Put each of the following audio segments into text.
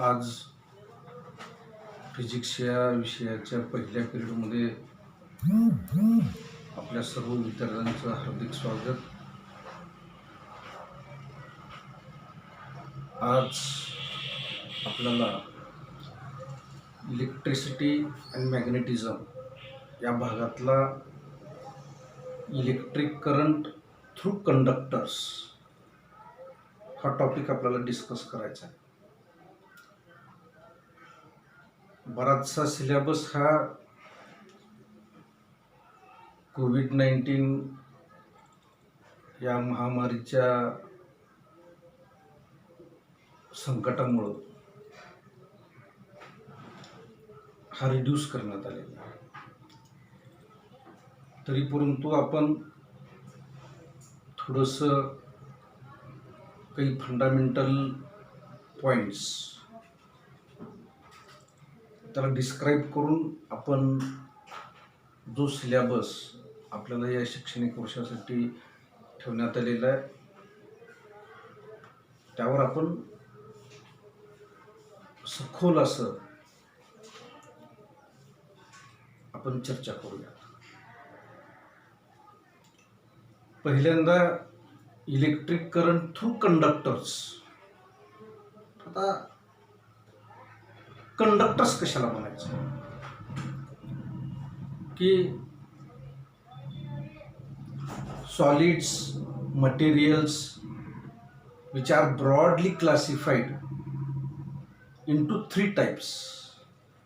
आज फिजिक्स या विषयाच्या पहिल्या पिरियडमध्ये आपल्या सर्व विद्यार्थ्यांचं हार्दिक स्वागत. आज आपल्याला इलेक्ट्रिसिटी अँड मॅग्नेटिझम या भागातला इलेक्ट्रिक करंट थ्रू कंडक्टर्स हा टॉपिक आपल्याला डिस्कस करायचा आहे. बराचसा सिलेबस हा कोविड-19 या महामारीच्या संकटामुळं हा रिड्यूस करण्यात आलेला आहे. तरी परंतु आपण थोडंसं काही फंडामेंटल पॉईंट्स त्याला डिस्क्राईब करून आपण जो सिलेबस आपल्याला या शैक्षणिक वर्षासाठी ठेवण्यात आलेला आहे त्यावर आपण सखोल असं आपण चर्चा करूया. पहिल्यांदा इलेक्ट्रिक करंट थ्रू कंडक्टर्स. आता कंडक्टर्स कशाला म्हणायचं की solids materials which are broadly classified into three types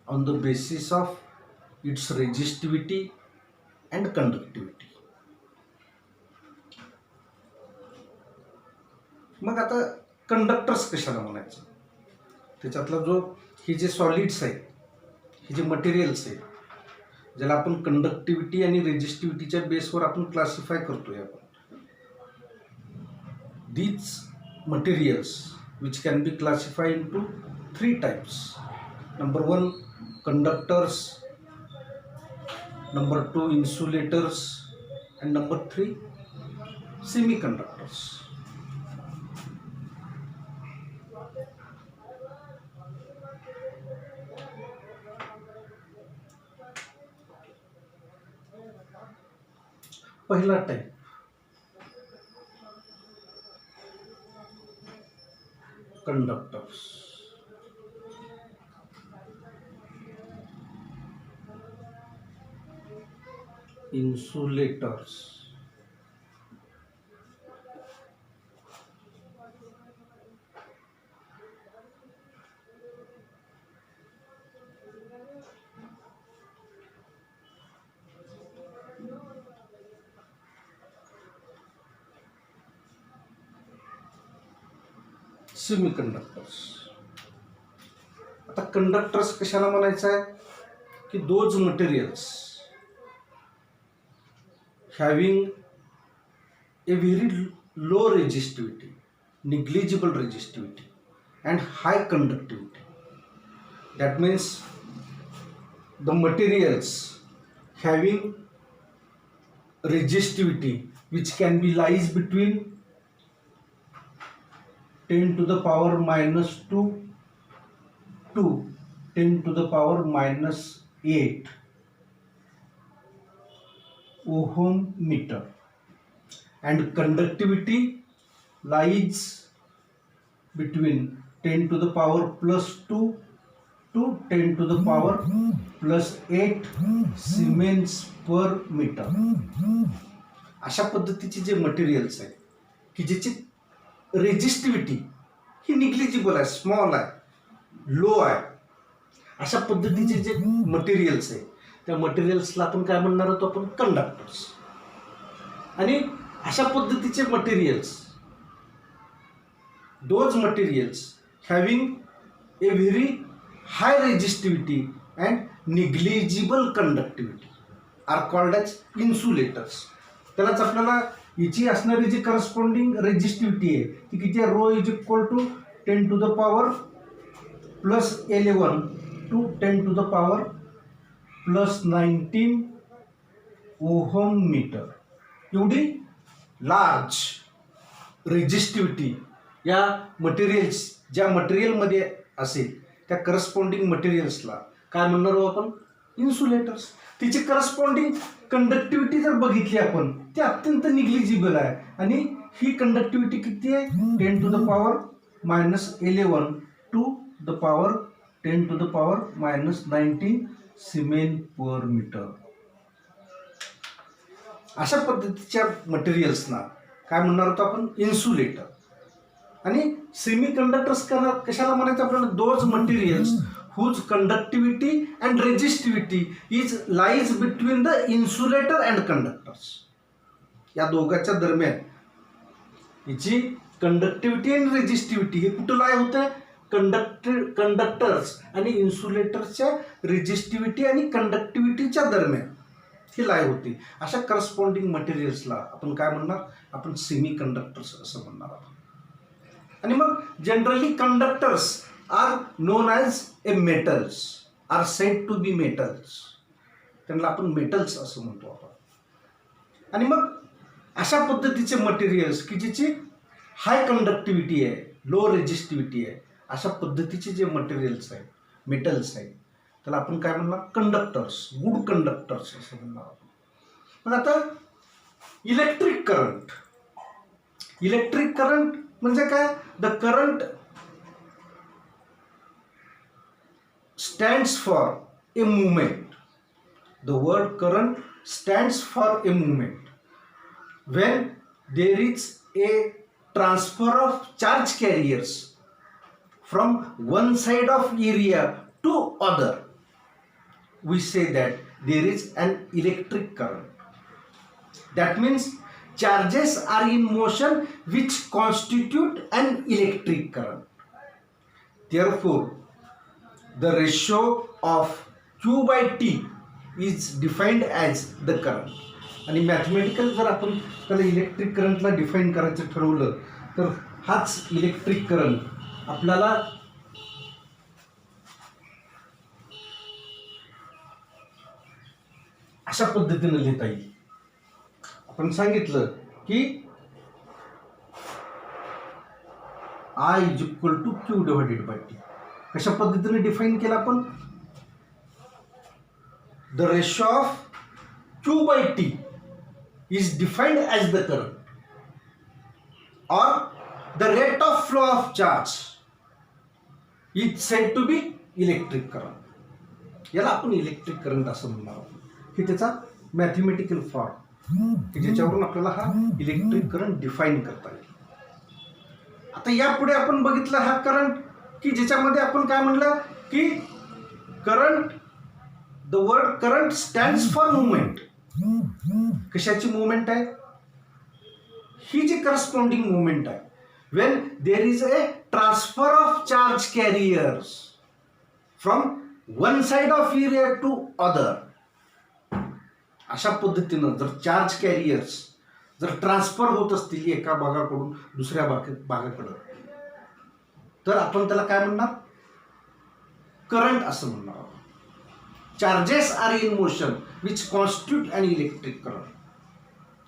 on the basis of its resistivity and conductivity. मग आता कंडक्टर्स कशाला म्हणायचं, त्याच्यातला जो हे जे सॉलिड्स आहेत, हे जे मटेरियल्स आहेत, ज्याला आपण कंडक्टिव्हिटी आणि रेजिस्टिव्हिटीच्या बेसवर आपण क्लासिफाय करतोय आपण, these materials which can be classified into three types. Number 1, conductors. Number 2, insulators. And number 3, semiconductors. पहिला टाइप कंडक्टर्स. इन्सुलेटर्स. सेमीकंडक्टर्स. आता कंडक्टर्स कशाला म्हणायचं आहे की those materials having a very low resistivity, negligible resistivity and high conductivity. That means the materials having resistivity which can be lies between 10 to the power minus 2 to 10 to the power minus 8 ohm meter, and conductivity lies between 10 to the power plus 2 to 10 to the power plus 8 Siemens per meter. अशा पद्धतीचे जे materials आहेत की ज्याची resistivity ही negligible आहे, small आहे, low आहे, अशा पद्धतीचे जे मटेरियल्स आहेत त्या मटेरियल्सला आपण काय म्हणणार आहोत, आपण कंडक्टर्स. आणि अशा पद्धतीचे materials, those materials having a very high resistivity and negligible conductivity are called as insulators. त्यालाच आपल्याला याची असणारी जी करस्पॉन्डिंग रेजिस्टिव्हिटी आहे ती किती आहे, rho is equal to 10 to the power plus 11 to 10 to the power plus 19 ohm metre. एवढी large resistivity या मटेरियल्स ज्या मटेरियलमध्ये असेल त्या करस्पॉन्डिंग मटेरियल्सला काय म्हणणार आहोत आपण? इन्सुलेटर्स. तिची करस्पॉन्डिंग कंडक्टिव्हिटी जर बघितली आपण, ती अत्यंत निग्लिजिबल आहे. आणि ही कंडक्टिव्हिटी किती आहे? 10 to the power -11 to the power 10 to the power -19 siemens per metre. अशा पद्धतीच्या मटेरियल्सना काय म्हणणार होतो आपण? इन्सुलेटर. आणि सेमी कंडक्टर्स कशाला म्हणायचं आपल्याला? Those materials whose conductivity and resistivity lies between the insulator and conductors. या दोघांच्या दरम्यान हिची कंडक्टिव्हिटी आणि रेजिस्टिव्हिटी हे कुठं लाय होतं? कंडक्टर्स आणि इन्सुलेटरच्या रेजिस्टिव्हिटी आणि कंडक्टिव्हिटीच्या दरम्यान ही लाय होती. अशा करस्पॉन्डिंग मटेरियल्सला आपण काय म्हणणार? आपण सेमी कंडक्टर्स असं म्हणणार आहोत. आणि मग generally conductors are known as a metals, are said to be metals. त्यांना आपण मेटल्स असं म्हणतो आपण. आणि मग अशा पद्धतीचे मटेरियल्स की ज्याची हाय कंडक्टिव्हिटी आहे, लो रेजिस्टिव्हिटी आहे, अशा पद्धतीचे जे मटेरियल्स आहेत, मेटल्स आहेत, त्याला आपण काय म्हणणार? कंडक्टर्स, गुड कंडक्टर्स असं म्हणणार आपण. मग आता इलेक्ट्रिक करंट. इलेक्ट्रिक करंट म्हणजे काय? The current stands for a movement. The word current stands for a movement when there is a transfer of charge carriers from one side of area to other. We say that there is an electric current. That means charges are in motion which constitute an electric current. Therefore, the ratio of Q by T is defined as the current. आणि mathematical जर आपण त्याला electric करंटला define करायचं ठरवलं तर हाच electric current आपल्याला अशा पद्धतीने लिहिता येईल. आपण सांगितलं की I is equal to Q divided by T. कशा पद्धतीने डिफाईन केला आपण? The ratio of Q by T is defined as the current or the rate of flow of charge is said to be electric current. याला आपण electric current असं म्हणणार आहोत. हे त्याचा मॅथमॅटिकल फॉर्म की ज्याच्यावरून आपल्याला हा इलेक्ट्रिक करंट डिफाईन करता येईल. आता यापुढे आपण बघितलं हा करंट की ज्याच्यामध्ये आपण काय म्हणलं की current, the word current stands for movement. कशाची मुवमेंट आहे? ही जी करस्पॉन्डिंग मुवमेंट आहे when there is a transfer of charge carriers from one side of area to other. अशा पद्धतीनं जर चार्ज कॅरियर्स जर ट्रान्सफर होत असतील एका भागाकडून दुसऱ्या भागाकडं तर आपण त्याला काय म्हणणार? करंट असं म्हणणार आहोत. Charges are in motion which constitute an electric current.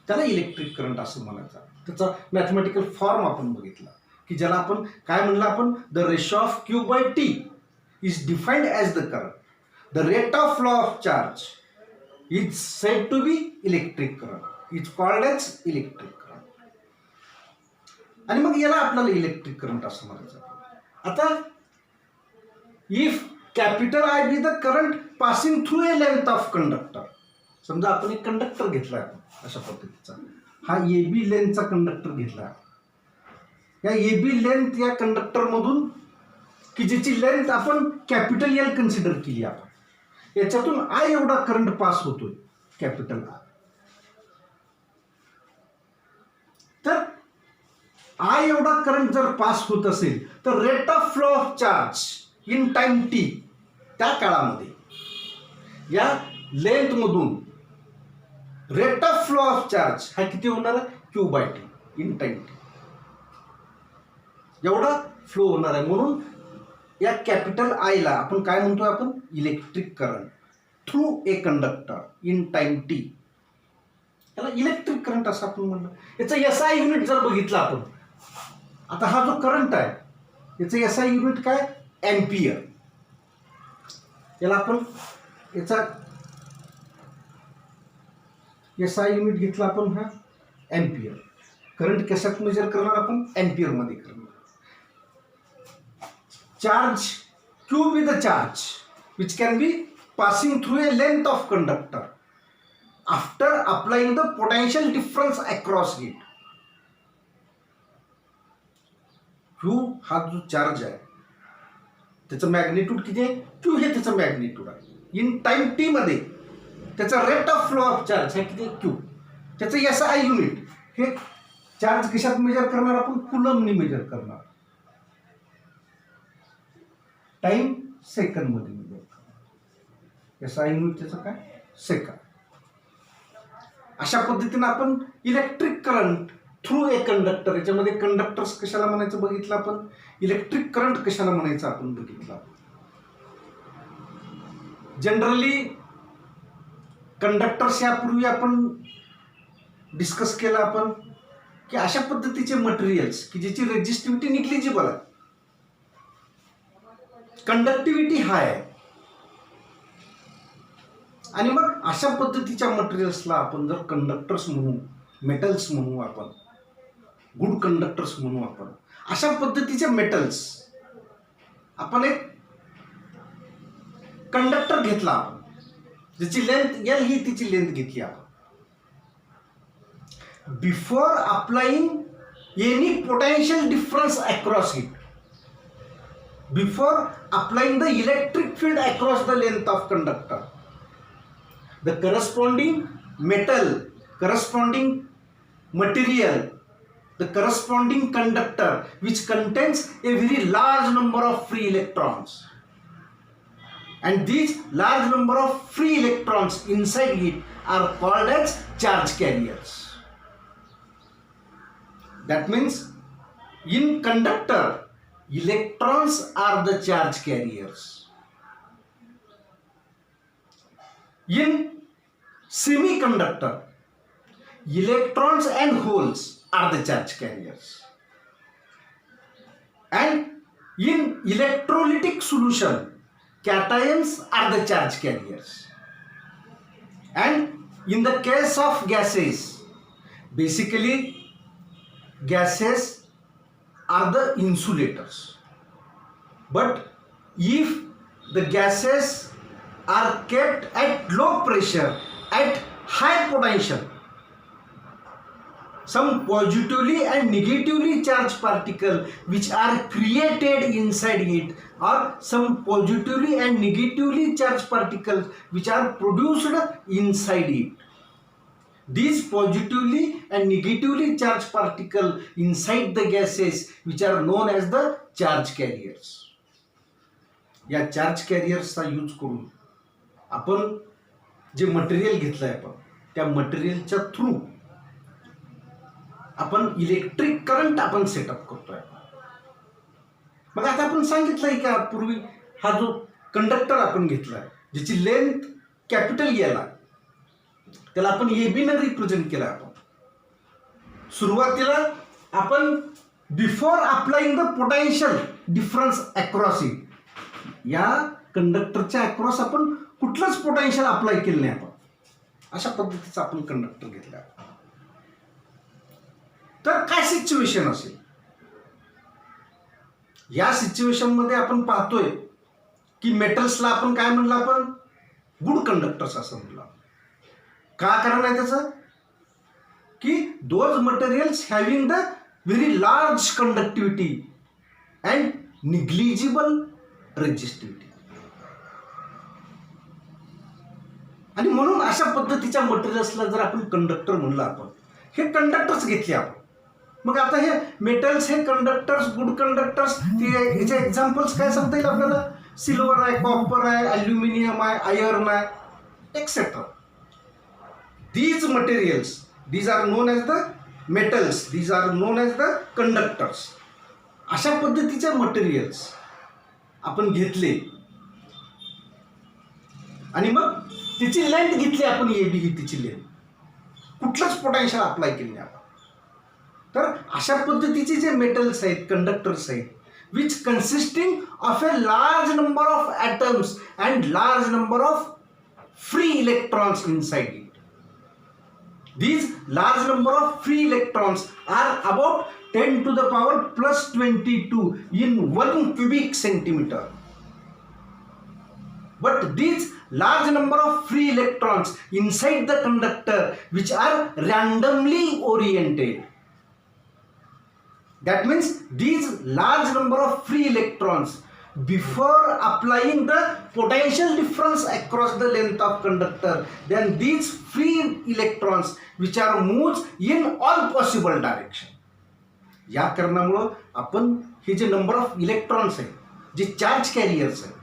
त्याला इलेक्ट्रिक करंट असं म्हणायचं. त्याचा मॅथमॅटिकल फॉर्म आपण बघितला की ज्याला आपण काय म्हणलं? आपण the ratio of Q by T is defined as the current. The rate of flow of charge is said to be electric current. It's called as electric current. आणि मग याला आपल्याला इलेक्ट्रिक करंट असं म्हणायचं. आता if capital I be the current passing through a length of conductor. समजा आपण एक कंडक्टर घेतला अशा पद्धतीचा, हा AB लेंथचा कंडक्टर घेतला. या AB लेंथ या कंडक्टरमधून की ज्याची लेंथ आपण कॅपिटल L कन्सिडर केली आपण, याच्यातून I एवढा करंट पास होतोय कॅपिटल I. तर I एवढा करंट जर पास होत असेल तर rate of flow of charge in time T त्या काळामध्ये या लेंथ मधून rate of flow of charge हा किती होणार आहे? Q by T in time T एवढा फ्लो होणार आहे. म्हणून या कॅपिटल I ला आपण काय म्हणतोय? आपण electric current through a conductor in time T. याला इलेक्ट्रिक करंट असं आपण म्हणलं. याचं SI युनिट जर बघितलं आपण, आता हा जो करंट आहे याचं SI युनिट काय, एम्पियर. याला आपण याचा SI युनिट घेतला आपण हा एम्पियर. करंट कशात मेजर करणार आपण, एम्पियर मध्ये करणार. Charge, Q be the charge which can be passing through a length of conductor after applying the potential difference across it. Q हा जो चार्ज आहे त्याचं मॅग्निट्यूड किती आहे, Q हे त्याचं मॅग्निट्यूड आहे. इन टाइम टी मध्ये त्याचा rate of flow of charge हे किती, Q. त्याचं SI युनिट हे चार्ज कशात मेजर करणार आपण, कुलम्बनी मेजर करणार. टाइम सेकंड मध्ये मेजर करणार. SI युनिट त्याचं काय, सेकंड. अशा पद्धतीने आपण electric current through a conductor, याच्यामध्ये कंडक्टर्स कशाला म्हणायचं बघितलं आपण, इलेक्ट्रिक करंट कशाला म्हणायचं आपण बघितलं. जनरली कंडक्टर्स यापूर्वी आपण डिस्कस केलं आपण की अशा पद्धतीचे मटेरियल्स की ज्याची रेजिस्टिव्हिटी निग्लिजिबल आहे, कंडक्टिव्हिटी हाय आहे, आणि मग अशा पद्धतीच्या मटेरियल्सला आपण जर कंडक्टर्स म्हणू, मेटल्स म्हणू आपण, गुड कंडक्टर्स म्हणू आपण. अशा पद्धतीचे मेटल्स आपण एक कंडक्टर घेतला आपण, ज्याची लेंथ L ही तिची लेंथ घेतली आपण. Before applying any potential difference across it, before applying the electric field across the length of conductor, the corresponding metal, corresponding material, the corresponding conductor which contains a very large number of free electrons, and these large number of free electrons inside it are called as charge carriers. That means in conductor electrons are the charge carriers. In semiconductor, electrons and holes are the charge carriers. And in electrolytic solution, cations are the charge carriers. And in the case of gases, basically gases are the insulators. But if the gases are kept at low pressure, at high potential, some positively and negatively charged particle which are created inside it, or some positively and negatively charged particles which are produced inside it. These positively and negatively charged particles inside the gases which are known as the charge carriers. या charge कॅरियर्सचा use करून आपण जे material घेतलंय आपण त्या मटेरियलच्या through आपण electric current आपण सेटअप करतोय. मग आता आपण सांगितलंय का पूर्वी हा जो कंडक्टर आपण घेतलाय ज्याची लेंथ कॅपिटल L आहे त्याला आपण AB ने रिप्रेझेंट केलं. आपण सुरुवातीला आपण before applying the potential difference across it, या कंडक्टरच्या अक्रॉस आपण कुठलंच पोटेन्शियल अप्लाय केलं नाही. आपण अशा पद्धतीचा आपण कंडक्टर घेतला. तर काय सिच्युएशन असेल या सिच्युएशन मध्ये आपण पाहतोय की मेटल्सला आपण काय म्हणलं, आपण गुड कंडक्टर्स असं म्हणलं. का कारण आहे त्याचं की those materials having the very large conductivity and negligible resistivity. आणि म्हणून अशा पद्धतीच्या मटेरियल्सला जर आपण कंडक्टर म्हणलं, आपण हे कंडक्टर्स घेतले आपण. मग आता हे मेटल्स हे कंडक्टर्स गुड कंडक्टर्स याचे एक्झाम्पल्स काय सांगता येईल आपल्याला, सिल्वर आहे, कॉपर आहे, अल्युमिनियम आहे, आयर्न आहे etcetera. These materials, these are known as the metals, these are known as the conductors. अशा पद्धतीचे मटेरियल्स आपण घेतले आणि मग तिची लेंथ घेतली आपण AB ही तिची लेंथ, कुठलंच पोटेन्शियल अप्लाय केले नाही आपण. तर अशा पद्धतीचे जे मेटल्स आहेत, कंडक्टर्स आहेत, which consisting of a large number of atoms and large number of free electrons inside it. These large number of free electrons are about 10 to the power plus 22 in 1 cubic centimeter. But these large number of free electrons inside the conductor which are randomly oriented. That means these large number of free electrons, before applying the potential difference across the length of conductor, then these free electrons which are moves in all possible direction. या कारणामुळे आपण हे जे number of electrons आहेत, जे charge carriers आहेत,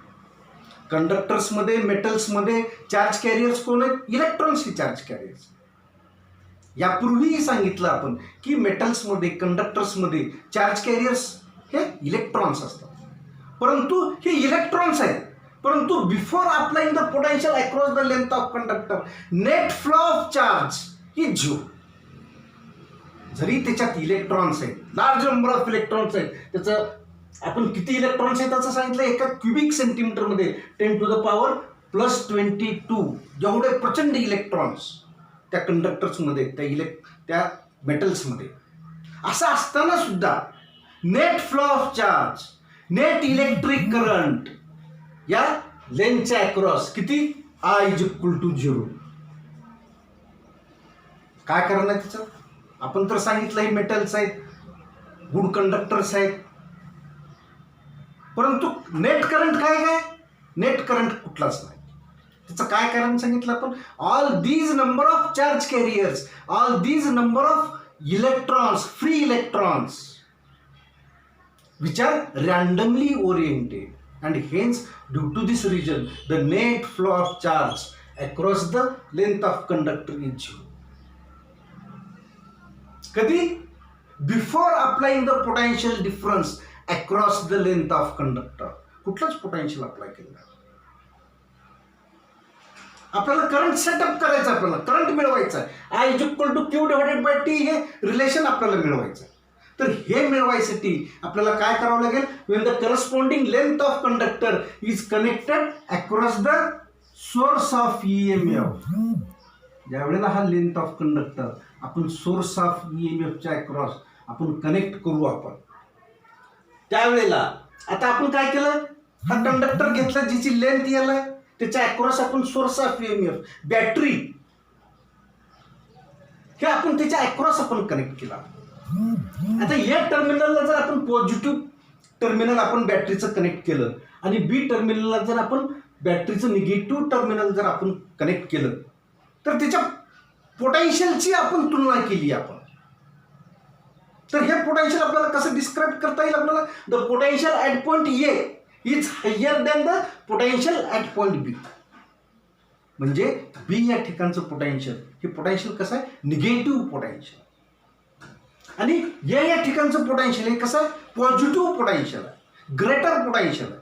conductors मध्ये, metals मध्ये चार्ज कॅरियर्स कोण आहेत? इलेक्ट्रॉन्स हे चार्ज कॅरियर्स. यापूर्वीही सांगितलं आपण की मेटल्समध्ये, कंडक्टर्समध्ये चार्ज कॅरियर्स हे इलेक्ट्रॉन्स असतात. परंतु हे इलेक्ट्रॉन्स आहेत, परंतु before applying the potential across the length of conductor, net flow of charge is zero. जरी त्याच्यात इलेक्ट्रॉन्स आहेत, लार्ज नंबर ऑफ इलेक्ट्रॉन्स आहेत, त्याचं आपण किती इलेक्ट्रॉन्स आहेत त्याचं सांगितलं, एका क्युबिक सेंटीमीटरमध्ये 10 टू द पॉवर प्लस 22 एवढे प्रचंड इलेक्ट्रॉन्स त्या कंडक्टर्समध्ये, त्या मेटल्समध्ये. असं असताना सुद्धा net flow of charge, net electric current या लेंथच्या अक्रॉस किती? I is equal to 0. काय कारण आहे त्याचं? आपण तर सांगितलं हे मेटल्स आहेत, गुड कंडक्टर्स आहेत. परंतु नेट करंट काय काय? नेट करंट कुठलाच नाही. त्याचं काय कारण सांगितलं आपण? All these number of charge carriers, all these number of electrons, free electrons which are randomly oriented and hence due to this reason the net flow of charge across the length of conductor is 0. कधी? Before applying the potential difference across the length of conductor. कुठलाच potential apply केलं नाही. आपल्याला current setup करायचं, आपल्याला current मिळवायचं आहे. I is equal to Q divided by T हे रिलेशन आपल्याला मिळवायचं आहे. तर हे मिळवायसाठी आपल्याला काय करावं लागेल? when the corresponding length of conductor is connected across the source of EMF. ज्यावेळेला हा लेंथ ऑफ कंडक्टर आपण सोर्स ऑफ EMF च्या अक्रॉस आपण कनेक्ट करू, आपण त्यावेळेला आता आपण काय केलं? हा कंडक्टर घेतला जिची लेंथ एल आहे, त्याच्या अक्रॉस आपण सोर्स ऑफ EMF, बॅटरी, हे आपण त्याच्या अक्रॉस आपण कनेक्ट केला. आता या टर्मिनलला जर आपण पॉझिटिव्ह टर्मिनल आपण बॅटरीचं कनेक्ट केलं आणि बी टर्मिनलला जर आपण बॅटरीचं निगेटिव्ह टर्मिनल जर आपण कनेक्ट केलं, तर त्याच्या पोटेन्शियलची आपण तुलना केली आपण. तर हे पोटेन्शियल आपल्याला कसं डिस्क्राईब करता येईल? आपल्याला the potential at point A is higher than the potential at point B. म्हणजे बी या ठिकाणचं पोटेन्शियल, हे पोटेन्शियल कसं आहे? Negative potential. आणि या ठिकाणचं पोटेन्शियल हे कसं आहे? पॉझिटिव्ह पोटेन्शियल आहे, ग्रेटर पोटेन्शियल आहे.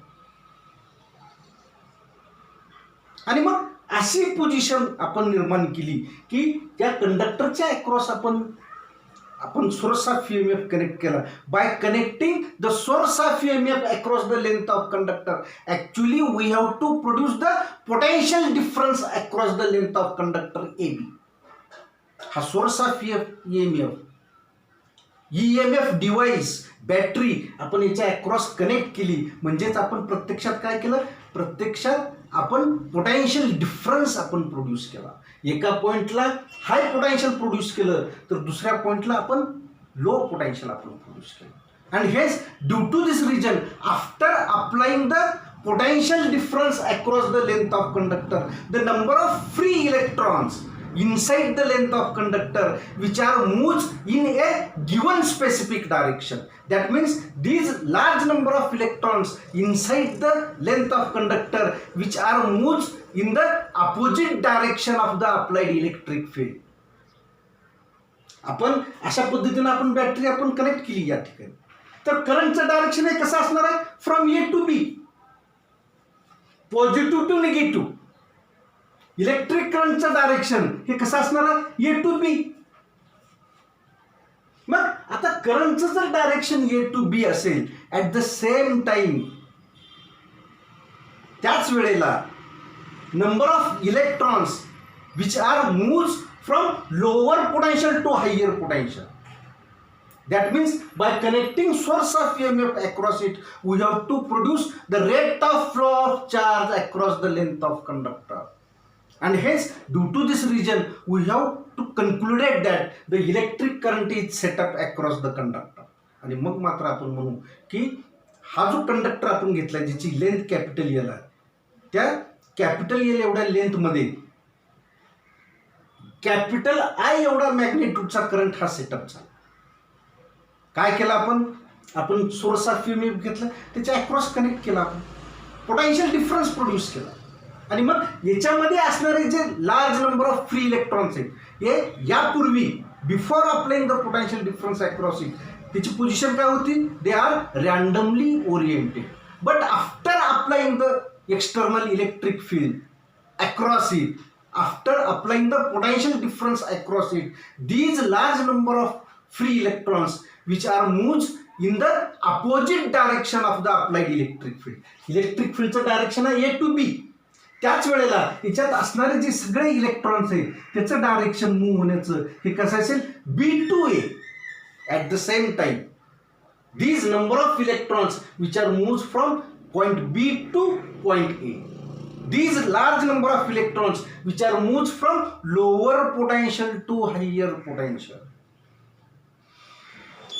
आणि मग अशी पोझिशन आपण निर्माण केली की त्या कंडक्टरच्या अक्रॉस आपण सोर्स ऑफ EMF कनेक्ट केला. By connecting the source of EMF across the length of conductor, actually we have to produce the potential difference across the length of conductor AB. हा source of EMF device, battery आपण याच्या across connect केली. म्हणजेच आपण प्रत्यक्षात काय केलं? प्रत्यक्षात आपण पोटेन्शियल डिफरन्स आपण प्रोड्यूस केला. एका पॉइंटला हाय पोटेन्शियल प्रोड्यूस केलं, तर दुसऱ्या पॉइंटला आपण लो पोटेन्शियल आपण प्रोड्यूस केलं. अँड हेच due to this reason, after applying the potential difference across the length of conductor, the number of free electrons inside the length of conductor which are moves in a given specific direction. That means these large number of electrons inside the length of conductor which are moves in the opposite direction of the applied electric field. आपण अशा पद्धतीने आपण battery आपण connect केली या ठिकाणी. तर करंटचं direction हे कसं असणार आहे? From A to B, positive to negative. Electric करंटचं डायरेक्शन हे कसं असणार आहे? A to B. मग आता करंटचं जर डायरेक्शन ए टू बी असेल, ॲट द सेम टाइम त्याच वेळेला number of electrons which are moves from lower potential to higher potential. That means by connecting source of EMF across it, we have to produce the rate of flow of charge across the length of conductor. And hence, due to this reason, we have to conclude that the electric current is set up across the conductor. आणि मग मात्र आपण म्हणू की हा जो conductor आपण घेतला ज्याची लेंथ कॅपिटल एल आहे, त्या कॅपिटल एल एवढ्या लेंथमध्ये कॅपिटल आय एवढा मॅग्नेट्यूडचा करंट हा सेटअप झाला. काय केला आपण सोर्स ऑफ EMF घेतला, त्याच्या अक्रॉस कनेक्ट केला, आपण पोटेन्शियल डिफरन्स प्रोड्यूस केला. आणि मग याच्यामध्ये असणारे जे large number of free electrons आहेत, हे यापूर्वी before applying the potential difference across it त्याची पोझिशन काय होती, they are randomly oriented. But after applying the external electric field across it, after applying the potential difference across it, these large number of free electrons which are moves in the opposite direction of the applied electric field. Electric field चं direction आहे A to B. त्याच वेळेला याच्यात असणारे जे सगळे electrons आहेत त्याचं डायरेक्शन मूव्ह होण्याचं हे कसं असेल, B to A. At the same time, these number of electrons which are moves from point B to point A. These large number of electrons which are moved from lower potential to higher potential.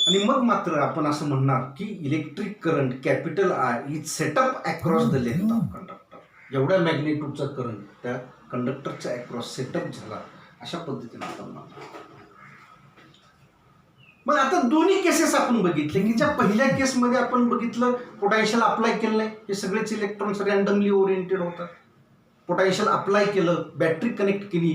आणि मग मात्र आपण असं म्हणणार की electric current capital I is setup across the length of conductor. एवढ्या मॅग्नेट्यूडचा current त्या कंडक्टरच्या अक्रॉस सेटअप झाला, अशा पद्धतीने आपण म्हणतो. मग आता दोन्ही केसेस आपण बघितले की ज्या पहिल्या केसमध्ये आपण बघितलं पोटेन्शियल अप्लाय केलं नाही, हे सगळेच इलेक्ट्रॉन्स रँडमली ओरिएंटेड होतात. पोटेन्शियल अप्लाय केलं, बॅटरी कनेक्ट केली,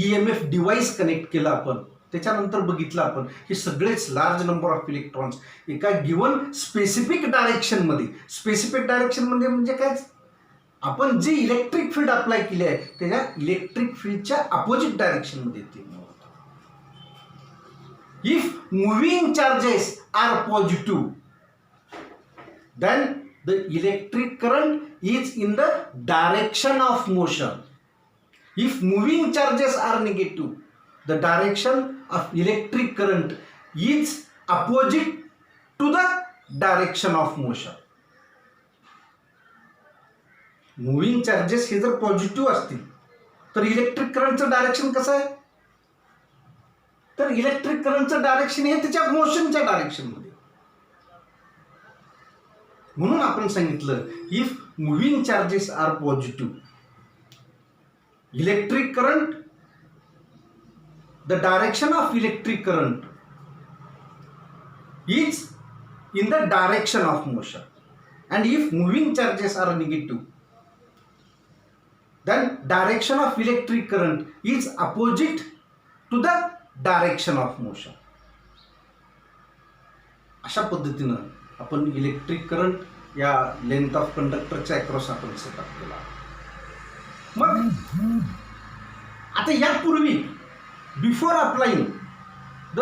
EMF डिव्हाइस कनेक्ट केलं, आपण त्याच्यानंतर बघितलं आपण हे सगळेच लार्ज नंबर ऑफ इलेक्ट्रॉन्स एका गिवन स्पेसिफिक डायरेक्शनमध्ये, स्पेसिफिक डायरेक्शनमध्ये म्हणजे काय, आपण जे इलेक्ट्रिक फील्ड अप्लाय केले आहे त्याच्या इलेक्ट्रिक फील्डच्या अपोजिट डायरेक्शनमध्ये ते. If moving charges are positive, then the electric current is in the direction of motion. If moving charges are negative, the direction of electric current is opposite to the direction of motion. Moving charges हे जर positive असतील तर electric करंटचं direction कसं आहे, तर electric करंटचं direction हे त्याच्या मोशनच्या डायरेक्शनमध्ये. म्हणून आपण सांगितलं if moving charges are positive, electric current, the direction of electric current is in the direction of motion. And if moving charges are negative, then direction of electric current is opposite to the direction of motion. अशा पद्धतीनं आपण electric current या length of कंडक्टरच्या across आपण setup केला. मग आता यापूर्वी before applying the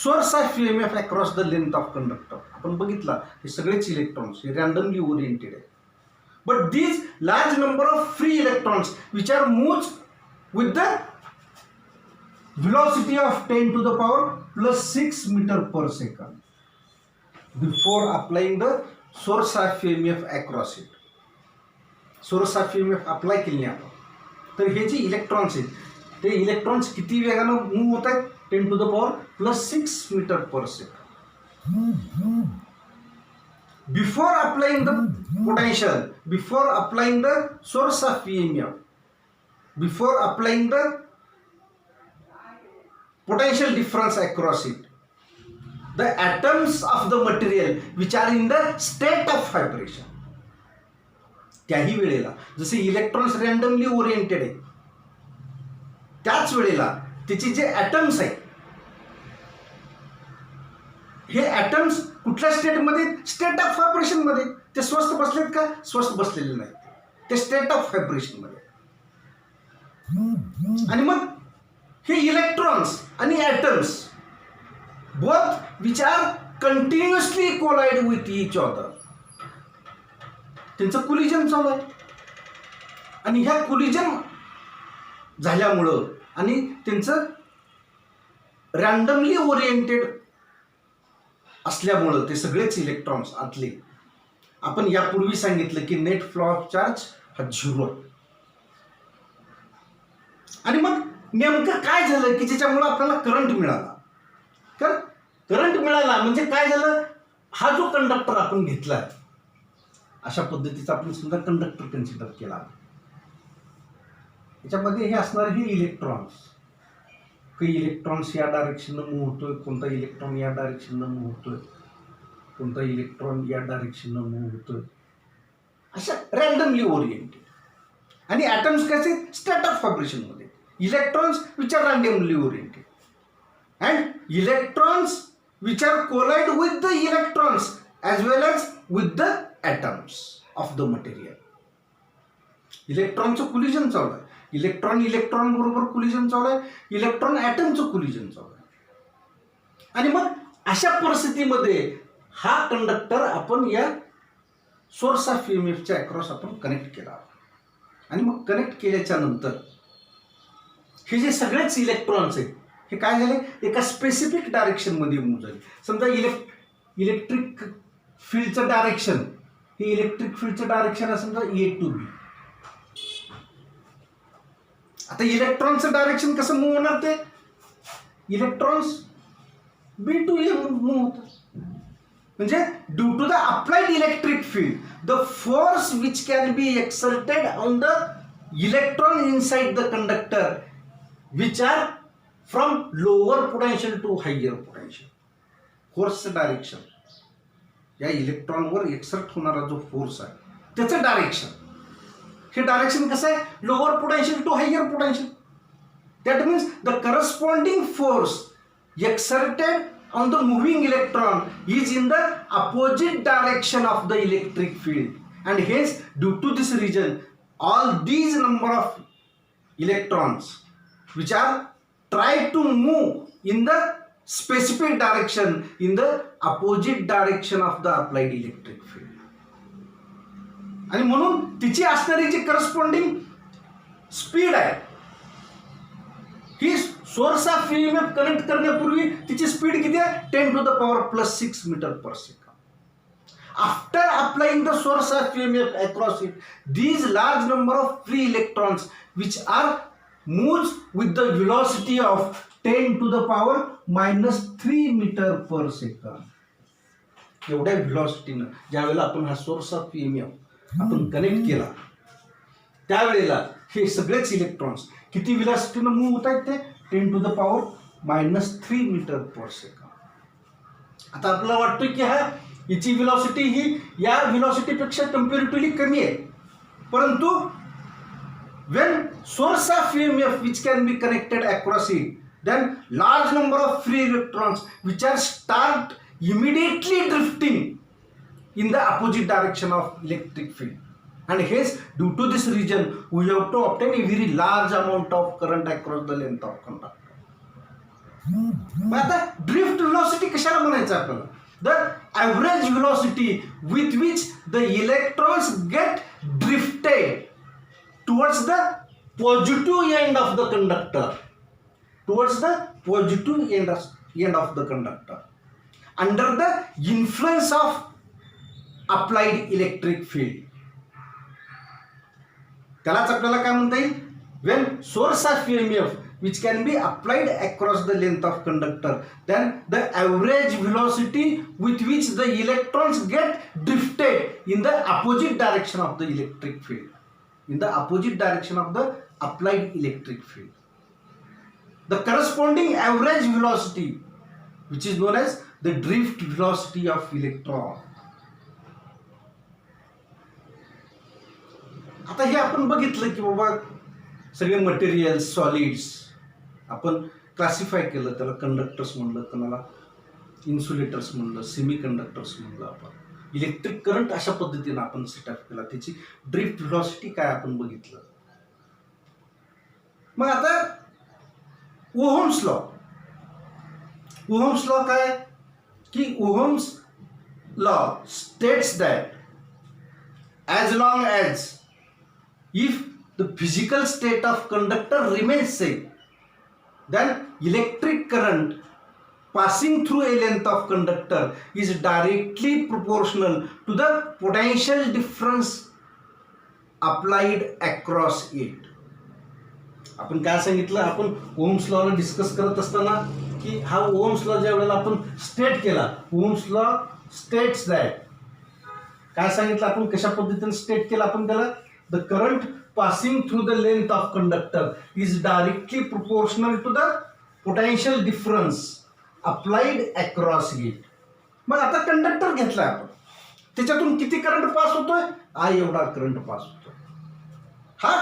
source of EMF across the length of conductor आपण बघितला हे सगळेच इलेक्ट्रॉन्स हे रँडमली ओरिएंटेड आहे. But these large number of free electrons which are moves with the velocity of 10 to the power plus 6 meter per second before applying the source of EMF across it. Source of EMF apply केली आपण तर हे जे electrons आहेत ते electrons किती वेगानं move होत आहेत, 10 to the power plus 6 meter per second. Before applying the potential, before applying the source of EMF, before applying the potential difference across it, the atoms of the material which are in the state of vibration, त्याही वेळेला जसे electrons randomly oriented आहे त्याच वेळेला त्याचे जे atoms आहेत हे ॲटम्स कुठल्या स्टेटमध्ये, स्टेट ऑफ व्हायब्रेशनमध्ये. ते स्वस्थ बसलेत का, स्वस्थ बसलेले नाहीत, ते स्टेट ऑफ व्हायब्रेशनमध्ये. आणि मग हे इलेक्ट्रॉन्स आणि atoms both which are continuously collide with each other. त्यांचं कोलिजन चालू आहे आणि ह्या कोलिजन झाल्यामुळं आणि त्यांचं रँडमली ओरिएंटेड असल्यामुळं ते सगळेच इलेक्ट्रॉन्स आतले, आपण यापूर्वी सांगितलं की नेट फ्लो ऑफ चार्ज हा 0 आहे. आणि मग नेमकं काय झालं की ज्याच्यामुळं आपल्याला करंट मिळाला. करंट मिळाला म्हणजे काय झालं, हा जो कंडक्टर आपण घेतला अशा पद्धतीचा आपण सुद्धा कंडक्टर कन्सिडर केला. याच्यामध्ये हे असणारे हे इलेक्ट्रॉन्स, काही इलेक्ट्रॉन्स या डायरेक्शननं मूव्ह होतोय, कोणता इलेक्ट्रॉन या डायरेक्शननं मूव्ह होतोय, कोणता इलेक्ट्रॉन या डायरेक्शननं मूव्ह होतोय, अशा रँडमली ओरिएंटेड. आणि ॲटम्स कसे स्टेट ऑफ व्हायब्रेशनमध्ये, electrons which are randomly oriented and electrons which are collide with the electrons as well as with the atoms of the material. इलेक्ट्रॉनचं कोलिजन चालू आहे, इलेक्ट्रॉन बरोबर कोलिजन चालू आहे, इलेक्ट्रॉन ॲटमचं कोलिजन चालू आहे. आणि मग अशा परिस्थितीमध्ये हा कंडक्टर आपण या सोर्स ऑफ EMFच्या अक्रॉस आपण कनेक्ट केला. आणि मग कनेक्ट केल्याच्या नंतर हे जे सगळेच इलेक्ट्रॉन्स आहेत हे काय झाले, एका स्पेसिफिक डायरेक्शनमध्ये मूव्ह झाले. समजा इलेक्ट्रिक फील्डचं डायरेक्शन, हे इलेक्ट्रिक फील्डचं डायरेक्शन आहे समजा A to B. आता इलेक्ट्रॉनचं डायरेक्शन कसं मूव्ह होणार, ते electrons B to A move होतात. म्हणजे due to the applied electric field the force which can be exerted on the electron inside the conductor which are from lower potential to higher potential. फोर्सचं direction, या इलेक्ट्रॉनवर exert होणारा जो force आहे त्याचं direction, हे डायरेक्शन कसं आहे, lower potential to higher potential. That means the corresponding force exerted on the moving electron is in the opposite direction of the electric field and hence due to this reason all these number of electrons which are try to move in the specific direction in the opposite direction of the applied electric field. आणि म्हणून तिची असणारी जी corresponding speed आहे, ही source of EMF connect करण्यापूर्वी तिची speed किती आहे, 10 to the power plus 6 meter per second. After applying the source of EMF across it, these large number of free electrons which are moves with the velocity of 10 to the power minus 3 meter per second. एवढ्या व्हेलॉसिटीनं ज्यावेळेला आपण हा source of EMF आपण connect केला त्यावेळेला हे सगळेच electrons किती व्हेलॉसिटीनं मूव्ह होत आहेत, ते 10 to the power minus 3 meter per second. आता आपल्याला वाटतं की हिची व्हेलॉसिटी ही या व्हेलॉसिटीपेक्षा कम्पॅरेटिव्हली कमी आहे, परंतु when source of EMF which can be connected across it, then large number of free electrons which are start immediately drifting in the opposite direction of electric field, and hence due to this region we have to obtain a very large amount of current across the length of conductor. मग आता drift velocity कशाला म्हणायचं आपल्याला, the average velocity with which the electrons get drifted towards the positive end of the conductor, towards the positive end of the conductor under the influence of applied electric field. त्यालाच आपल्याला काय म्हणता येईल, when source of EMF which can be applied across the length of conductor, then the average velocity with which the electrons get drifted in the opposite direction of the electric field, in the opposite direction of the applied electric field. The corresponding average velocity which is known as the drift velocity of electron. आता हे आपण बघितलं की बाबा सगळे material solids आपण classify केलं, त्याला कंडक्टर्स म्हणलं, कोणाला इन्सुलेटर्स म्हणलं, सेमी कंडक्टर्स म्हणलं, आपण इलेक्ट्रिक करंट अशा पद्धतीने आपण सेटअप केला, त्याची ड्रिफ्ट व्हेलॉसिटी काय आपण बघितलं. मग आता ओहम्स लॉ काय, की ohms law states that as long as if the physical state of conductor remains same, then electric current passing through a length of conductor is directly proportional to the potential difference applied across it. आपण काय सांगितलं, आपण ohms लॉला discuss करत असताना की हा ohms law ज्या वेळेला आपण स्टेट केला, ओहम्स लॉ स्टेट्स दॅट, काय सांगितलं आपण, कशा पद्धतीने स्टेट केलं आपण त्याला, the current passing through the length of conductor is directly proportional to the potential difference applied across it. मग आता कंडक्टर घेतलाय आपण, त्याच्यातून किती करंट पास होतोय, आय एवढा करंट पास होतोय. हा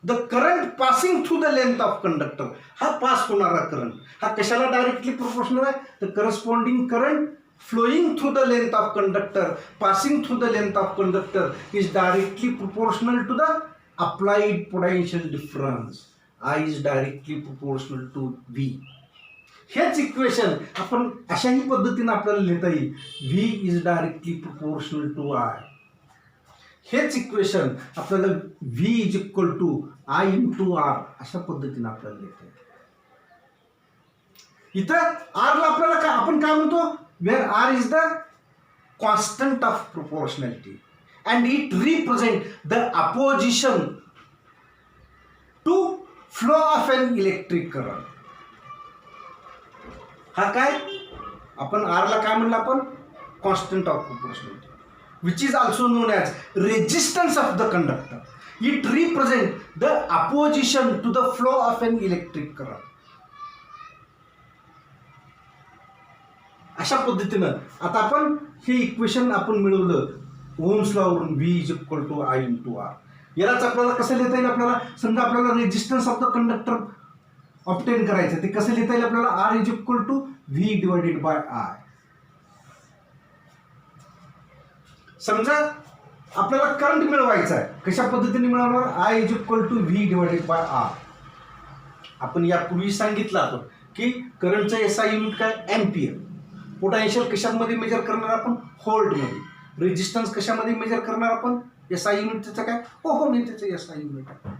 the current passing through the length of conductor, हा पास होणारा करंट हा कशाला डायरेक्टली प्रोपोर्शनल आहे, the corresponding current flowing through the length of conductor passing through the length of conductor is directly proportional to the applied potential difference. I is directly proportional to V. हेच equation आपण अशाही पद्धतीने आपल्याला लिहिता येईल, V is directly proportional to I. हेच equation आपल्याला V is equal to I into R अशा पद्धतीने आपल्याला लिहिता येईल. इथं R ला आपल्याला काय, आपण काय म्हणतो, where R is the constant of proportionality and it represents the opposition to flow of an electric current. हा काय, आपण R ला काय म्हणलं आपण, constant of proportionality, which is also known as resistance of the conductor. It represents the opposition to the flow of an electric current. अशा पद्धतीनं आता आपण हे इक्वेशन आपण मिळवलं ओहम्स लॉवरून, V is equal to I into R. यालाच आपल्याला कसं लिहिता येईल, आपल्याला समजा आपल्याला resistance of the conductor obtain करायचं, ते कसं लिहिता येईल आपल्याला, R is equal to V divided by I. समजा आपल्याला करंट मिळवायचा आहे, कशा पद्धतीने मिळवणार, I is equal to V divided by R. आपण यापूर्वी सांगितलं आपण की करंटचं SI युनिट काय, एम्पियर. पोटेन्शियल कशामध्ये मेजर करणार आपण, व्होल्टमध्ये. रेजिस्टन्स कशामध्ये मेजर करणार आपण, SI युनिट त्याचं काय, ओहम हे त्याचं SI युनिट आहे.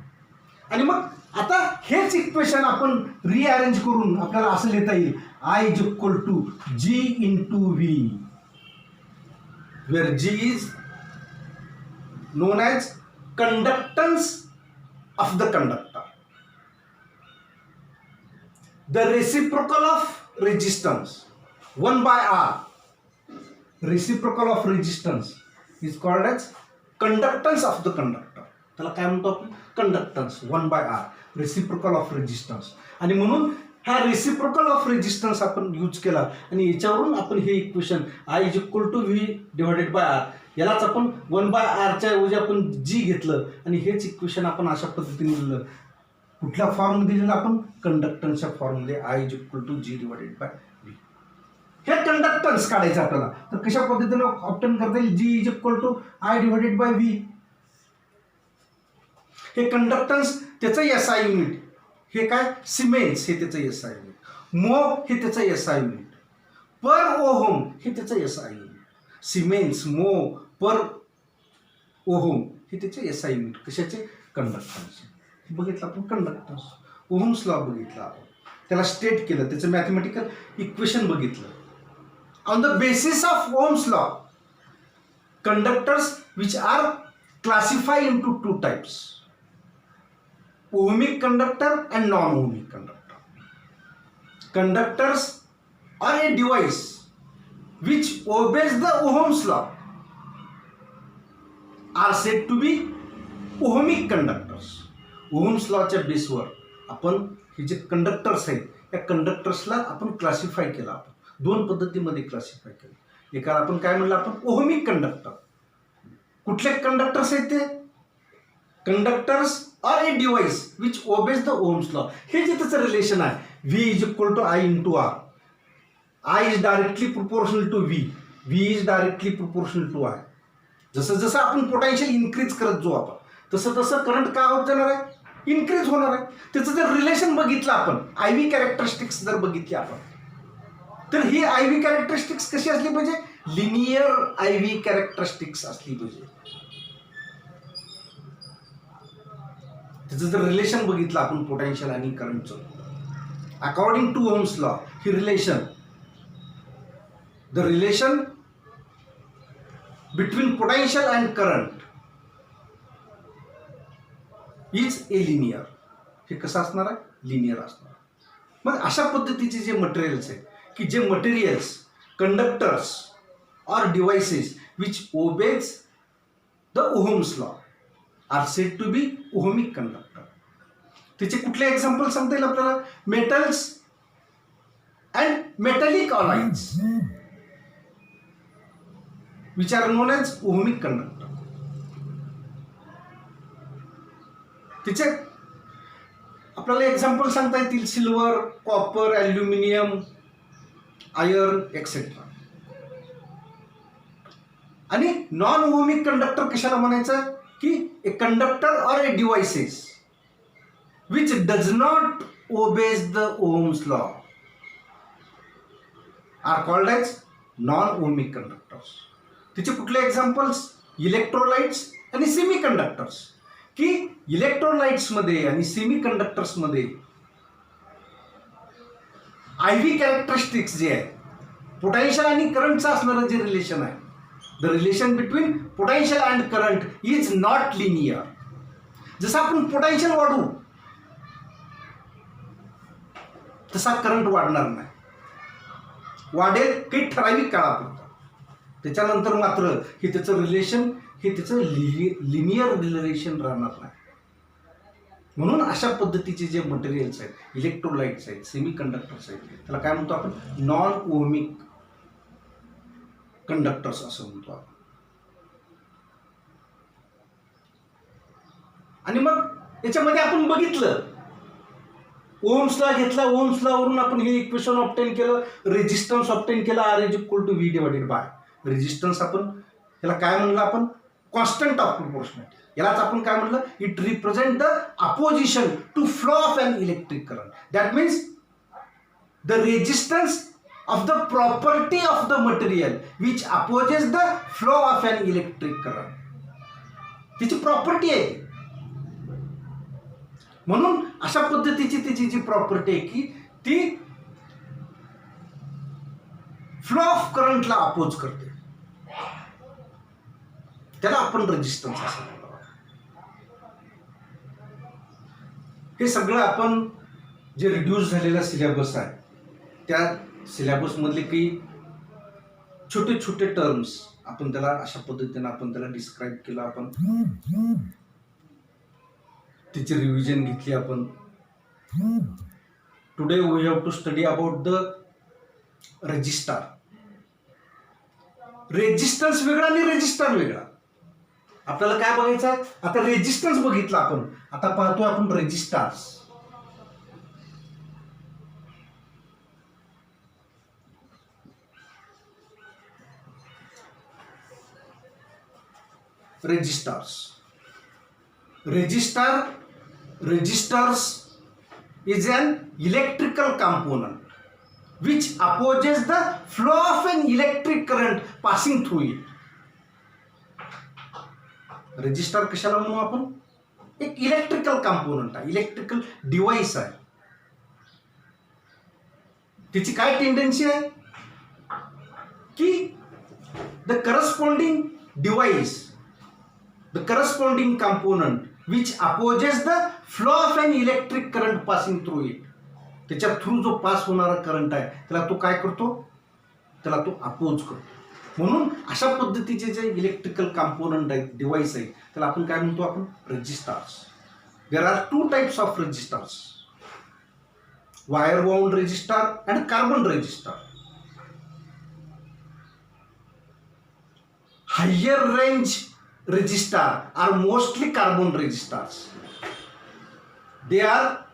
आणि मग आता हेच इक्वेशन आपण रिअरेंज करून आपल्याला असं लिहिता येईल, I is equal to G into V, where G is known as conductance of the conductor, the reciprocal of resistance 1 by R. Reciprocal of resistance is called as conductance of the conductor. त्याला काय म्हणतो आपण, conductance 1 by R, reciprocal of resistance. आणि म्हणून हा reciprocal of resistance आपण use केला आणि याच्यावरून आपण हे equation I is equal to V divided by R, यालाच आपण 1 by R च्या ऐवजी आपण G घेतलं आणि हेच इक्वेशन आपण अशा पद्धतीने लिहिलं. कुठल्या फॉर्ममध्ये लिहिलं आपण, कंडक्टन्सच्या फॉर्ममध्ये, I is equal to G divided by V. हे कंडक्टन्स काढायचं आपल्याला, तर कशा पद्धतीने ऑब्टेन करता येईल, G is equal to I divided by V. हे कंडक्टन्स त्याचं SI युनिट, हे काय, सिमेन्स हे त्याचं SI युनिट, मो हे त्याचं SI युनिट, पर ओहम हे त्याचं SI युनिट, सिमेन्स, मो, पर ओहम हे त्याचे SI युनिट, कशाचे, कंडक्टन्स. बघितलं आपण कंडक्टन्स, ओहम्स लॉ बघितला आपण, त्याला स्टेट केलं, त्याचं मॅथमॅटिकल इक्वेशन बघितलं. On the basis of Ohm's law, conductors which are classified into two types, ohmic conductor and non-ohmic conductor. Conductors are a device which obeys the Ohm's law are said to be ohmic conductors. Ohm's law च्या बेसवर आपण हे जे conductors आहेत, या कंडक्टर्सला आपण classify केलं. आपण दोन पद्धतीमध्ये क्लासिफाय केलं. एका आपण काय म्हणलं, आपण ओहमिक कंडक्टर. कुठले कंडक्टर्स आहेत ते, conductors are a device which obeys the Ohm's law. हे जे त्याचं रिलेशन आहे, V is equal to I into R. I is directly proportional to V, V is directly proportional to I. जसं जसं आपण पोटेन्शियल इन्क्रीज करत जाऊ आपण, तसं तसं करंट काय होत जाणार आहे, इन्क्रीज होणार आहे. त्याचं जर रिलेशन बघितलं आपण, IV कॅरेक्टरिस्टिक्स जर बघितली आपण, तर ही आय व्ही कॅरेक्टरिस्टिक्स कशी असली पाहिजे, लिनियर आय व्ही कॅरेक्टरिस्टिक्स असली पाहिजे. त्याचं जर रिलेशन बघितलं आपण पोटेन्शियल आणि करंटचं, अकॉर्डिंग टू ओम्स लॉ ही relation, the relation between potential and current is a linear. हे कसं असणार आहे, लिनियर असणार. मग अशा पद्धतीचे जे मटेरियल्स आहेत की जे मटेरियल्स, कंडक्टर्स और devices which obeys the Ohm's law are said to be ohmic conductor. त्याचे कुठले एक्झाम्पल सांगता येईल आपल्याला, metals and metallic alloys which are known as ohmic conductor. तिचे आपल्याला एक्झाम्पल सांगता येतील silver, copper, aluminium, iron etcetera. आणि नॉन ओहमिक कंडक्टर कशाला म्हणायचं की ए कंडक्टर और a devices which does not obeys the Ohm's law are called as non ohmic conductors. तिचे कुठले एक्झाम्पल्स, इलेक्ट्रोलाइट्स आणि सेमी कंडक्टर्स. की इलेक्ट्रोलाइट्समध्ये आणि सेमी कंडक्टर्समध्ये आय व्ही कॅरेक्टरिस्टिक्स जे आहे, पोटेन्शियल आणि करंटचं असणारं जे रिलेशन आहे, the relation between potential and current is not linear. जसं आपण पोटेन्शियल वाढवू तसा करंट वाढणार नाही, वाढेल काही ठराविक काळापुरता. त्याच्यानंतर मात्र हे त्याचं रिलेशन, हे त्याचं लिनियर रिलेशन राहणार नाही. म्हणून अशा पद्धतीचे जे मटेरियल्स आहेत, इलेक्ट्रोलाइट्स आहेत, सेमी कंडक्टर्स आहेत, त्याला काय म्हणतो आपण, नॉन ओहमिक कंडक्टर्स असं म्हणतो आपण. आणि मग याच्यामध्ये आपण बघितलं, ओम्सला घेतला, ओम्सला वरून आपण हे इक्वेशन ऑब्टेन केलं, रेजिस्टन्स ऑब्टेन केला, R is equal to V divided by resistance. आपण याला काय म्हणलं, आपण कॉन्स्टंट ऑफ प्रोपोर्शनॅलिटी. यालाच आपण काय म्हणलं, it represent the opposition to flow of an electric current. That means the resistance of the property of the material which opposes the flow of an electric current. तिची property आहे. म्हणून अशा पद्धतीची तिची जी प्रॉपर्टी आहे की ती फ्लो ऑफ करंटला अपोज करते, त्याला आपण रेजिस्टन्स असं म्हणतो. हे सगळं आपण जे रिड्यूस झालेला सिलेबस आहे त्या सिलेबस मधले काही छोटे छोटे टर्म्स आपण त्याला अशा पद्धतीने आपण त्याला डिस्क्राईब केलं, आपण तिची रिव्हिजन घेतली आपण. Today we have to study about the resistor. Resistance वेगळा आणि रेजिस्टर वेगळा. आपल्याला काय बघायचं आहे, आता रेजिस्टन्स बघितला आपण, आता पाहतोय आपण resistors. Registers is an electrical component which opposes the flow of an electric current passing through it. Register कशाला म्हणू आपण, एक इलेक्ट्रिकल कंपोनंट आहे, इलेक्ट्रिकल डिव्हाइस आहे. त्याची काय टेंडन्सी आहे की the corresponding device, the corresponding component which opposes the flow of an electric current passing through it. त्याच्या थ्रू जो पास होणारा करंट आहे त्याला तो काय करतो, त्याला तो अपोज करतो. म्हणून अशा पद्धतीचे जे इलेक्ट्रिकल कंपोनंट आहेत, डिव्हाइस आहे, त्याला आपण काय म्हणतो, आपण resistors. There are two types of resistors, wire bound resistor and carbon resistor. Higher range resistor are mostly carbon resistors. They are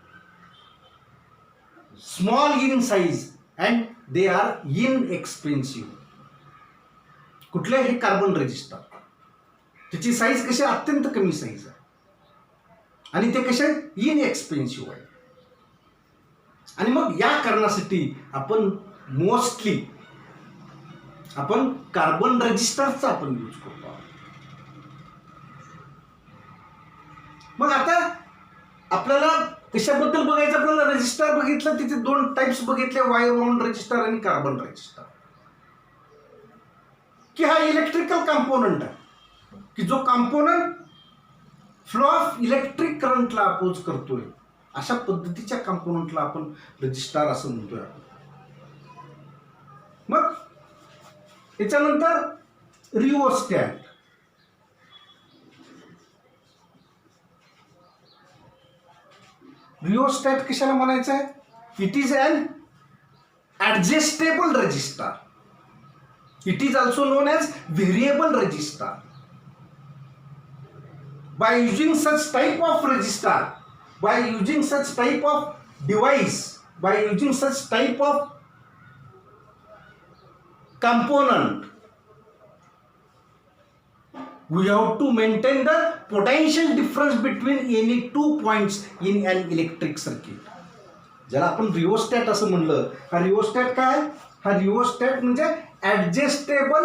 small in size and they are inexpensive. कुठले हे carbon resistor, त्याची size कशी अत्यंत कमी size आहे आणि ते कसे इनएक्सपेन्सिव्ह आहे. आणि मग या कारणासाठी आपण मोस्टली आपण कार्बन रजिस्टरचा आपण यूज करतो. मग आता आपल्याला कशाबद्दल बघायचं, आपल्याला रजिस्टर बघितलं, तिथे दोन टाइप्स बघितले, वायर बाउंड रजिस्टर आणि कार्बन रजिस्टर. की हा इलेक्ट्रिकल कंपोनंट आहे की जो कंपोनंट फ्लो ऑफ इलेक्ट्रिक करंटला अपोज करतोय, अशा पद्धतीच्या कंपोनंटला आपण रजिस्टर असं म्हणतोय. मग त्याच्यानंतर रिओस्टॅट. रिओस्टॅट कशाला म्हणायचं आहे? It is an adjustable resistor. It is also known as variable resistor. By using such type of resistor, by using such type of device, by using such type of component, we have to maintain the potential difference between any two points in an electric circuit. ज्याला आपण rheostat असं म्हणलं, हा rheostat काय? हा rheostat म्हणजे adjustable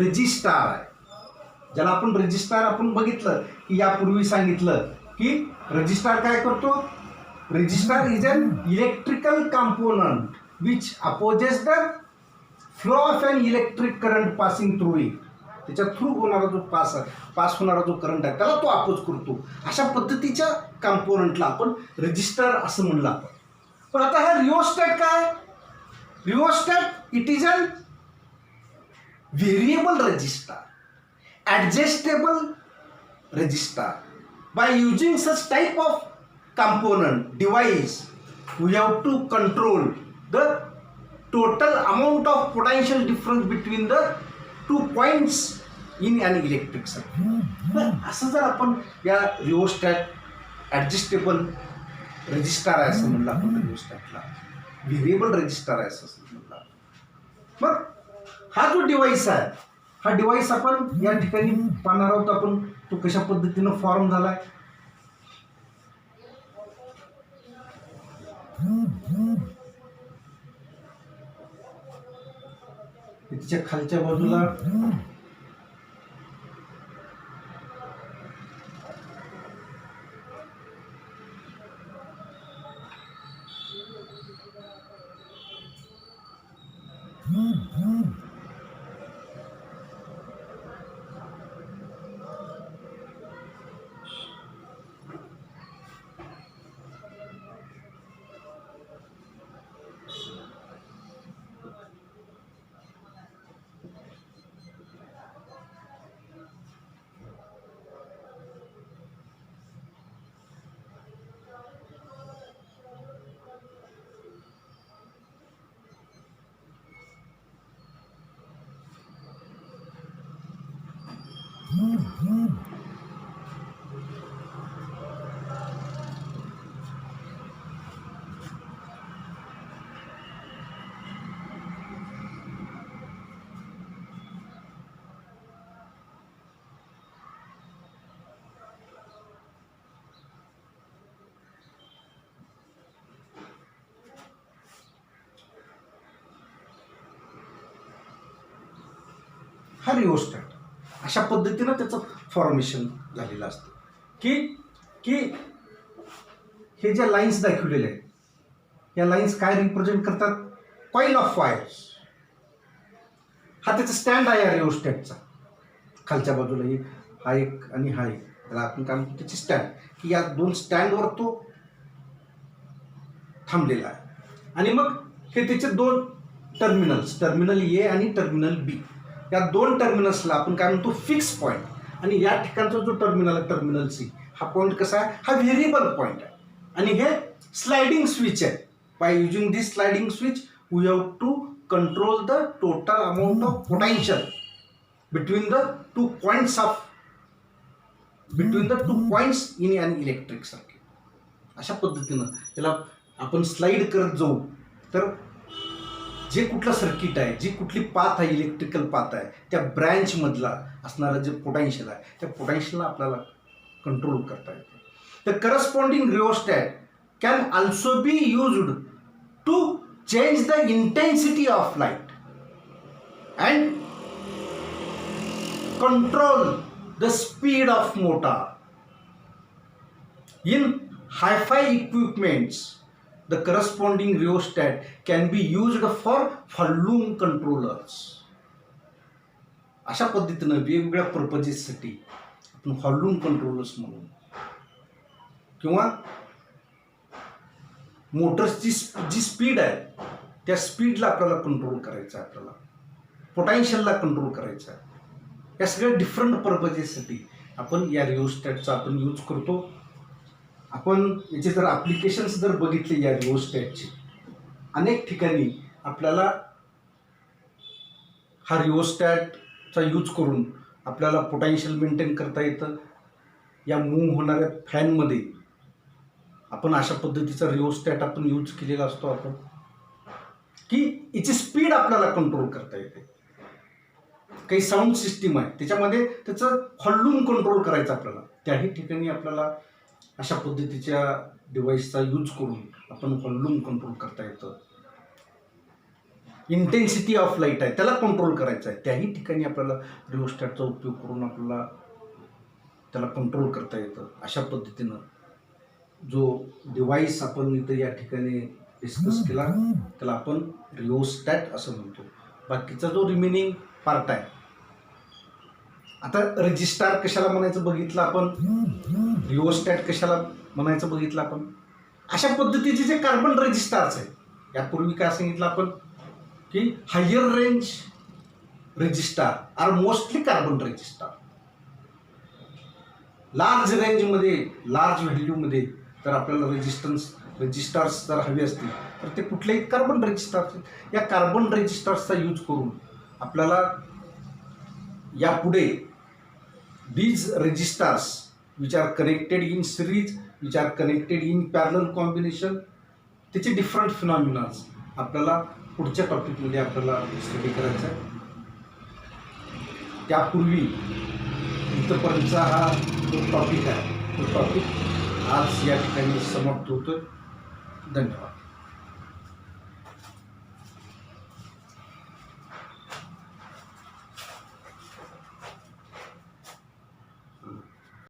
register आहे. ज्याला आपण रजिस्टर आपण बघितलं की यापूर्वी सांगितलं की रजिस्टर काय करतो? Resistor is an electrical component which opposes the flow of an electric current passing through it. त्याच्या थ्रू होणारा जो पास होणारा जो करंट आहे त्याला तो अपोज करतो. अशा पद्धतीच्या कंपोनंटला आपण रजिस्टर असं म्हणलं आपण. पण आता हा रिओस्टॅट काय? Rheostat it is an variable resistor, adjustable register. By using such type of component device, we have to control the total amount of potential difference between the two points in an electric circuit. असं जर आपण या rheostat adjustable register आहे असं म्हणलं आपण, रिओस्टॅटला variable register आहे असं म्हणलं. मग हा जो डिव्हाइस आहे, हा डिव्हाइस आपण या ठिकाणी पाहणार आहोत आपण, तो कशा पद्धतीनं फॉर्म झालाय. तिच्या खालच्या बाजूला हा रिओस्टॅट अशा पद्धतीनं त्याचं फॉर्मेशन झालेलं असतं. की हे ज्या लाईन्स दाखवलेल्या आहेत, या लाईन्स काय रिप्रेझेंट करतात? Coil of wires. हा त्याचा स्टँड आहे या रिओस्टॅटचा. खालच्या बाजूला हा एक आणि हा एक, त्याला आपण काय म्हणतो? त्याची स्टँड. की या दोन स्टँडवर तो थांबलेला आहे. आणि मग हे त्याचे दोन टर्मिनल्स, टर्मिनल ए आणि टर्मिनल बी, या दोन टर्मिनल्सला आपण काय म्हणतो? Fix point. आणि या ठिकाणचा जो टर्मिनल आहे, टर्मिनल सी, हा पॉईंट कसा आहे? हा व्हेरिएबल पॉईंट आहे. आणि हे स्लायडिंग स्विच आहे. By using this sliding switch we have to control the total amount of potential between the two points in an electric circuit. अशा पद्धतीनं त्याला आपण स्लाइड करत जाऊ तर जे कुठलं सर्किट आहे, जी कुठली पाथ आहे, इलेक्ट्रिकल पाथ आहे, त्या ब्रँचमधला असणारं जे पोटेन्शियल आहे, त्या पोटेन्शियलला आपल्याला कंट्रोल करता येते. The corresponding rheostat can also be used to change the intensity of light and control the speed of motor. In hi-fi equipments, the corresponding rheostat can be used for volume controllers. अशा पद्धतीनं वेगवेगळ्या पर्पजेससाठी आपण volume controllers म्हणून किंवा मोटर्सची जी speed आहे त्या स्पीडला आपल्याला control करायचं आहे, आपल्याला पोटेन्शियलला कंट्रोल करायचं आहे. या सगळ्या डिफरंट पर्पजेससाठी आपण या रिओस्टॅटचा आपण यूज करतो. आपण याचे जर ॲप्लिकेशन्स जर बघितले या रिओस्टॅटचे, अनेक ठिकाणी आपल्याला हा रिओस्टॅटचा यूज करून आपल्याला पोटेन्शियल मेंटेन करता येतं. या मूव्ह होणाऱ्या फॅनमध्ये आपण अशा पद्धतीचा रिओस्टॅट आपण यूज केलेला असतो आपण, की याची स्पीड आपल्याला कंट्रोल करता येते. काही साऊंड सिस्टीम आहे त्याच्यामध्ये त्याचं व्हॉल्यूम कंट्रोल करायचं आपल्याला, त्याही ठिकाणी आपल्याला अशा पद्धतीच्या डिव्हाइसचा यूज करून आपण व्हॉल्यूम कंट्रोल करता येतं. इंटेन्सिटी ऑफ लाईट आहे त्याला कंट्रोल करायचं आहे, त्याही ठिकाणी आपल्याला रिओस्टॅटचा उपयोग करून आपल्याला त्याला कंट्रोल करता येतं. अशा पद्धतीनं जो डिव्हाइस आपण इथं या ठिकाणी डिस्कस केला त्याला आपण रिओस्टॅट असं म्हणतो. बाकीचा जो रिमेनिंग पार्ट आहे, आता रजिस्टार कशाला म्हणायचं बघितलं आपण, रिओस्टॅट कशाला म्हणायचं बघितलं आपण. अशा पद्धतीचे जे कार्बन रजिस्टार्स आहेत, यापूर्वी काय सांगितलं आपण की higher range resistor are mostly carbon resistor. Large रेंजमध्ये, लार्ज व्हॅल्यूमध्ये जर आपल्याला रजिस्टार्स जर हवे असतील तर ते कुठलेही कार्बन रजिस्टार्स. या कार्बन रजिस्टार्सचा यूज करून आपल्याला यापुढे these registers which are connected in series, which are connected in parallel combination, त्याचे डिफरंट फिनॉमिनाज आपल्याला पुढच्या टॉपिकमध्ये आपल्याला स्टडी करायचा आहे. त्यापूर्वी इथपर्यंतचा हा जो टॉपिक आहे तो टॉपिक आज या ठिकाणी समाप्त होतो. धन्यवाद.